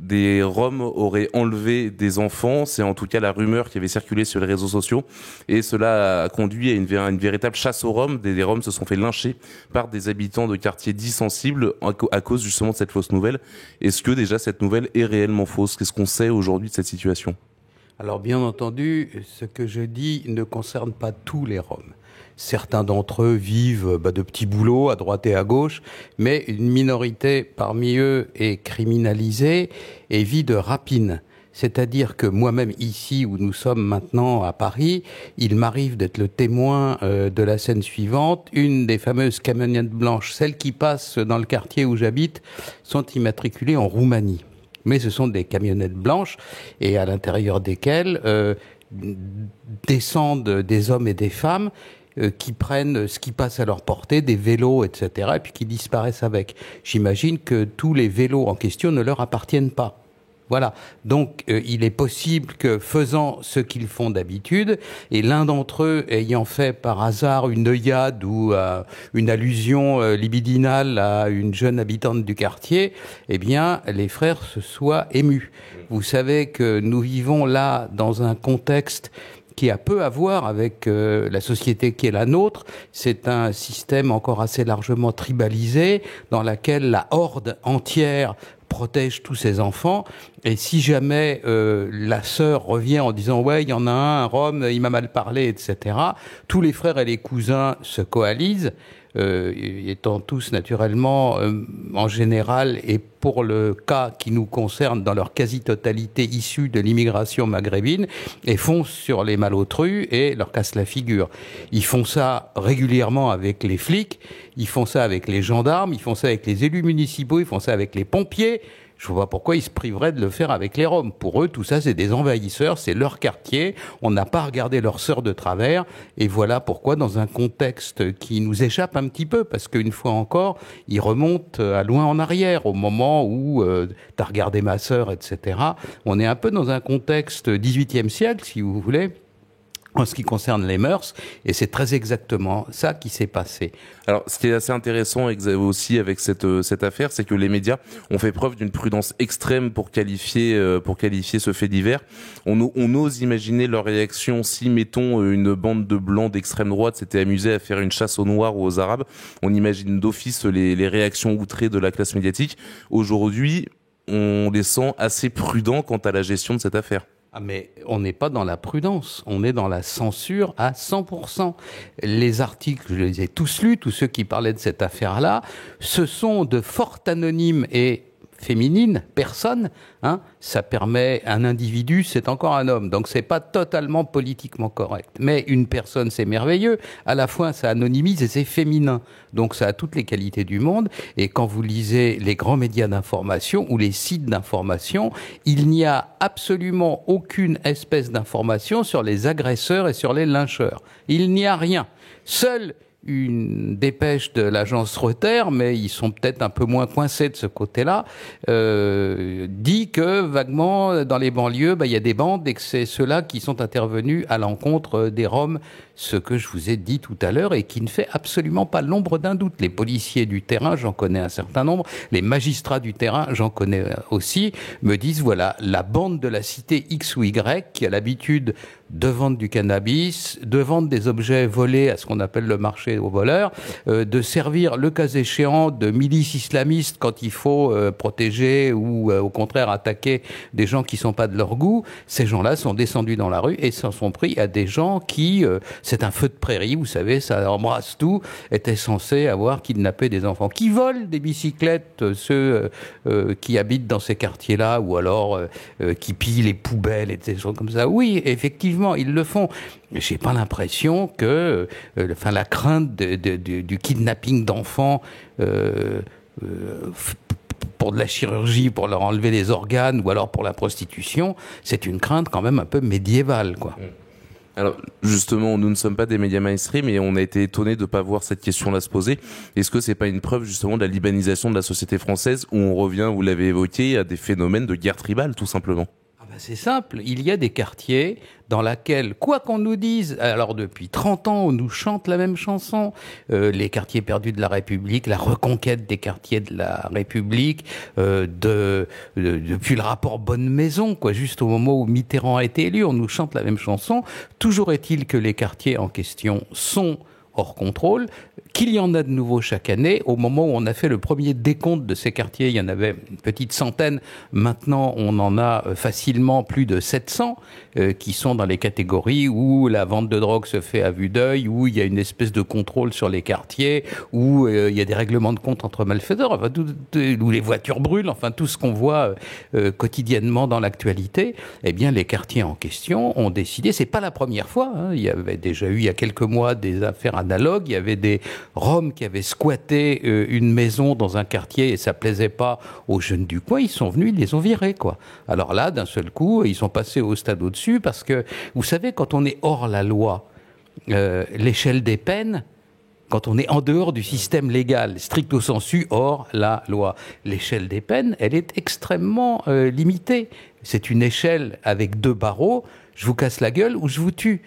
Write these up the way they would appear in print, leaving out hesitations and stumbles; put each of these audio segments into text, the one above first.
des Roms auraient enlevé des enfants. C'est en tout cas la rumeur qui avait circulé sur les réseaux sociaux. Et cela a conduit à une véritable chasse aux Roms. Des Roms se sont fait lyncher par des habitants de quartiers dits sensibles à cause justement de cette fausse nouvelle. Est-ce que déjà cette nouvelle est réellement fausse? Qu'est-ce qu'on sait aujourd'hui de cette situation? Alors bien entendu, ce que je dis ne concerne pas tous les Roms. Certains d'entre eux vivent de petits boulots à droite et à gauche, mais une minorité parmi eux est criminalisée et vit de rapine. C'est-à-dire que moi-même ici où nous sommes maintenant à Paris, il m'arrive d'être le témoin de la scène suivante. Une des fameuses camionnettes blanches, celles qui passent dans le quartier où j'habite, sont immatriculées en Roumanie. Mais ce sont des camionnettes blanches et à l'intérieur desquelles descendent des hommes et des femmes qui prennent ce qui passe à leur portée, des vélos, etc., et puis qui disparaissent avec. J'imagine que tous les vélos en question ne leur appartiennent pas. Voilà. Donc, il est possible que, faisant ce qu'ils font d'habitude, et l'un d'entre eux ayant fait par hasard une œillade ou une allusion libidinale à une jeune habitante du quartier, eh bien, les frères se soient émus. Vous savez que nous vivons là dans un contexte qui a peu à voir avec la société qui est la nôtre. C'est un système encore assez largement tribalisé, dans laquelle la horde entière protège tous ses enfants, et si jamais la sœur revient en disant ouais, il y en a un Rome, il m'a mal parlé, etc., tous les frères et les cousins se coalisent, étant tous naturellement en général, et pour le cas qui nous concerne dans leur quasi-totalité issus de l'immigration maghrébine, et foncent sur les malotrus et leur cassent la figure. Ils font ça régulièrement avec les flics, ils font ça avec les gendarmes, ils font ça avec les élus municipaux, ils font ça avec les pompiers. Je ne vois pas pourquoi ils se priveraient de le faire avec les Roms. Pour eux, tout ça, c'est des envahisseurs, c'est leur quartier. On n'a pas regardé leurs sœurs de travers. Et voilà pourquoi, dans un contexte qui nous échappe un petit peu, parce qu'une fois encore, ils remontent à loin en arrière, au moment où t'as regardé ma sœur, etc. On est un peu dans un contexte 18e siècle, si vous voulez, en ce qui concerne les mœurs, et c'est très exactement ça qui s'est passé. Alors, ce qui est assez intéressant aussi avec cette affaire, c'est que les médias ont fait preuve d'une prudence extrême pour qualifier ce fait divers. On ose imaginer leur réaction si, mettons, une bande de blancs d'extrême droite s'était amusée à faire une chasse aux Noirs ou aux Arabes. On imagine d'office les réactions outrées de la classe médiatique. Aujourd'hui, on les sent assez prudents quant à la gestion de cette affaire. Ah mais on n'est pas dans la prudence, on est dans la censure à 100%. Les articles, je les ai tous lus, tous ceux qui parlaient de cette affaire-là, ce sont de fortes anonymes et féminines, personnes, ça permet un individu, c'est encore un homme, donc c'est pas totalement politiquement correct. Mais une personne, c'est merveilleux, à la fois ça anonymise et c'est féminin, donc ça a toutes les qualités du monde, et quand vous lisez les grands médias d'information ou les sites d'information, il n'y a absolument aucune espèce d'information sur les agresseurs et sur les lyncheurs. Il n'y a rien. Seul une dépêche de l'agence Reuters, mais ils sont peut-être un peu moins coincés de ce côté-là, dit que vaguement dans les banlieues, il y a des bandes et que c'est ceux-là qui sont intervenus à l'encontre des Roms, ce que je vous ai dit tout à l'heure et qui ne fait absolument pas l'ombre d'un doute. Les policiers du terrain, j'en connais un certain nombre, les magistrats du terrain, j'en connais aussi, me disent voilà, la bande de la cité X ou Y qui a l'habitude de vendre du cannabis, de vendre des objets volés à ce qu'on appelle le marché aux voleurs, de servir, le cas échéant, de milices islamistes quand il faut protéger ou au contraire attaquer des gens qui sont pas de leur goût. Ces gens-là sont descendus dans la rue et s'en sont pris à des gens qui, c'est un feu de prairie, vous savez, ça embrasse tout, étaient censés avoir kidnappé des enfants. Qui volent des bicyclettes, ceux qui habitent dans ces quartiers-là, ou alors qui pillent les poubelles et des choses comme ça. Oui, effectivement, ils le font. J'ai pas l'impression que, la crainte du kidnapping d'enfants pour de la chirurgie, pour leur enlever les organes, ou alors pour la prostitution, c'est une crainte quand même un peu médiévale, quoi. Alors justement, nous ne sommes pas des médias mainstream et on a été étonnés de ne pas voir cette question-là se poser. Est-ce que c'est pas une preuve justement de la libanisation de la société française où on revient, vous l'avez évoqué, à des phénomènes de guerre tribale tout simplement? c'est simple. Il y a des quartiers dans lesquels, quoi qu'on nous dise, alors depuis 30 ans, on nous chante la même chanson, les quartiers perdus de la République, la reconquête des quartiers de la République, depuis le rapport Bonne Maison, quoi, juste au moment où Mitterrand a été élu, on nous chante la même chanson. Toujours est-il que les quartiers en question sont hors contrôle, qu'il y en a de nouveaux chaque année. Au moment où on a fait le premier décompte de ces quartiers, il y en avait une petite centaine. Maintenant, on en a facilement plus de 700 qui sont dans les catégories où la vente de drogue se fait à vue d'œil, où il y a une espèce de contrôle sur les quartiers, où il y a des règlements de compte entre malfaiteurs, enfin, où les voitures brûlent, enfin tout ce qu'on voit quotidiennement dans l'actualité. Eh bien, les quartiers en question ont décidé, c'est pas la première fois, hein, il y avait déjà eu il y a quelques mois des affaires analogues, il y avait des Roms qui avaient squatté une maison dans un quartier et ça plaisait pas aux jeunes du coin, ils sont venus, ils les ont virés, quoi. Alors là, d'un seul coup, ils sont passés au stade au-dessus parce que, vous savez, quand on est hors la loi, l'échelle des peines, quand on est en dehors du système légal, stricto sensu, hors la loi, l'échelle des peines, elle est extrêmement limitée. C'est une échelle avec 2 barreaux, je vous casse la gueule ou je vous tue.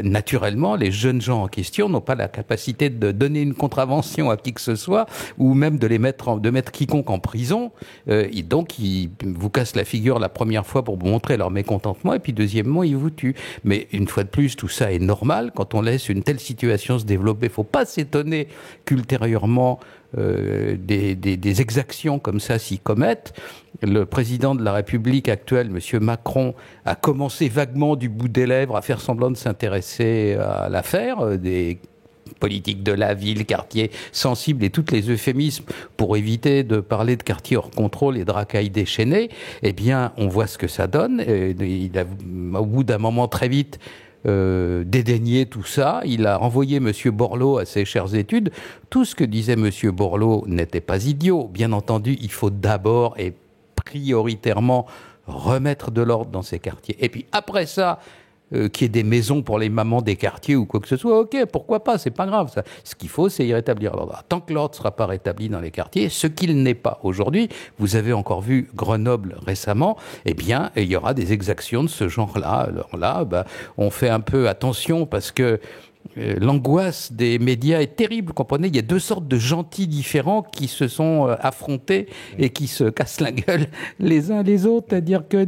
Naturellement, les jeunes gens en question n'ont pas la capacité de donner une contravention à qui que ce soit, ou même de mettre quiconque en prison. Donc, ils vous cassent la figure la première fois pour vous montrer leur mécontentement, et puis deuxièmement, ils vous tuent. Mais une fois de plus, tout ça est normal. Quand on laisse une telle situation se développer, il ne faut pas s'étonner qu'ultérieurement, des exactions comme ça s'y commettent. Le président de la République actuel, M. Macron, a commencé vaguement du bout des lèvres à faire semblant de s'intéresser à l'affaire des politiques de la ville, quartiers sensibles et tous les euphémismes pour éviter de parler de quartiers hors contrôle et de racailles déchaînées. Eh bien, on voit ce que ça donne. Il a, au bout d'un moment, très vite, dédaigné tout ça. Il a renvoyé M. Borloo à ses chères études. Tout ce que disait M. Borloo n'était pas idiot. Bien entendu, il faut d'abord et prioritairement remettre de l'ordre dans ces quartiers. Et puis après ça, qu'il y ait des maisons pour les mamans des quartiers ou quoi que ce soit, ok, pourquoi pas, c'est pas grave. Ça. Ce qu'il faut, c'est y rétablir l'ordre. Tant que l'ordre ne sera pas rétabli dans les quartiers, ce qu'il n'est pas aujourd'hui, vous avez encore vu Grenoble récemment, eh bien, il y aura des exactions de ce genre-là. Alors là, on fait un peu attention parce que l'angoisse des médias est terrible, vous comprenez. Il y a 2 sortes de gentils différents qui se sont affrontés et qui se cassent la gueule les uns les autres, c'est-à-dire que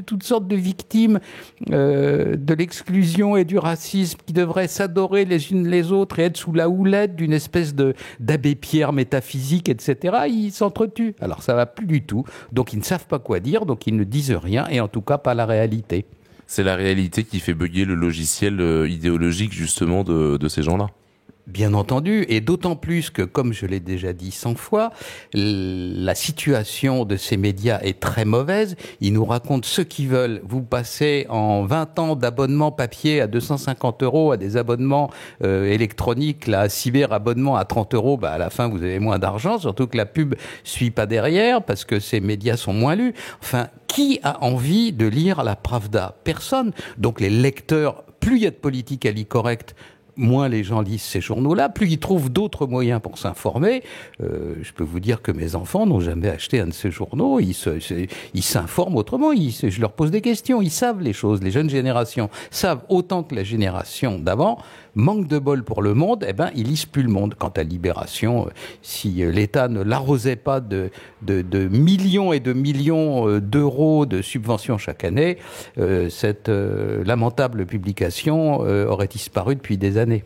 toutes sortes de victimes de l'exclusion et du racisme qui devraient s'adorer les unes les autres et être sous la houlette d'une espèce d'abbé Pierre métaphysique, etc., ils s'entretuent. Alors ça va plus du tout, donc ils ne savent pas quoi dire, donc ils ne disent rien, et en tout cas pas la réalité. C'est la réalité qui fait bugger le logiciel idéologique justement de ces gens-là. Bien entendu, et d'autant plus que, comme je l'ai déjà dit 100 fois, la situation de ces médias est très mauvaise. Ils nous racontent ce qu'ils veulent. Vous passez en 20 ans d'abonnement papier à 250 € à des abonnements électroniques, là, cyber-abonnement à 30 €, à la fin vous avez moins d'argent, surtout que la pub suit pas derrière, parce que ces médias sont moins lus. Enfin, qui a envie de lire la Pravda? Personne. Donc les lecteurs, plus il y a de politically correct, moins les gens lisent ces journaux-là, plus ils trouvent d'autres moyens pour s'informer. Je peux vous dire que mes enfants n'ont jamais acheté un de ces journaux, ils s'informent autrement, je leur pose des questions, ils savent les choses, les jeunes générations savent autant que la génération d'avant. Manque de bol pour le Monde, ils lisent plus le Monde. Quant à Libération, si l'État ne l'arrosait pas de millions et de millions d'euros de subventions chaque année, cette lamentable publication aurait disparu depuis des années.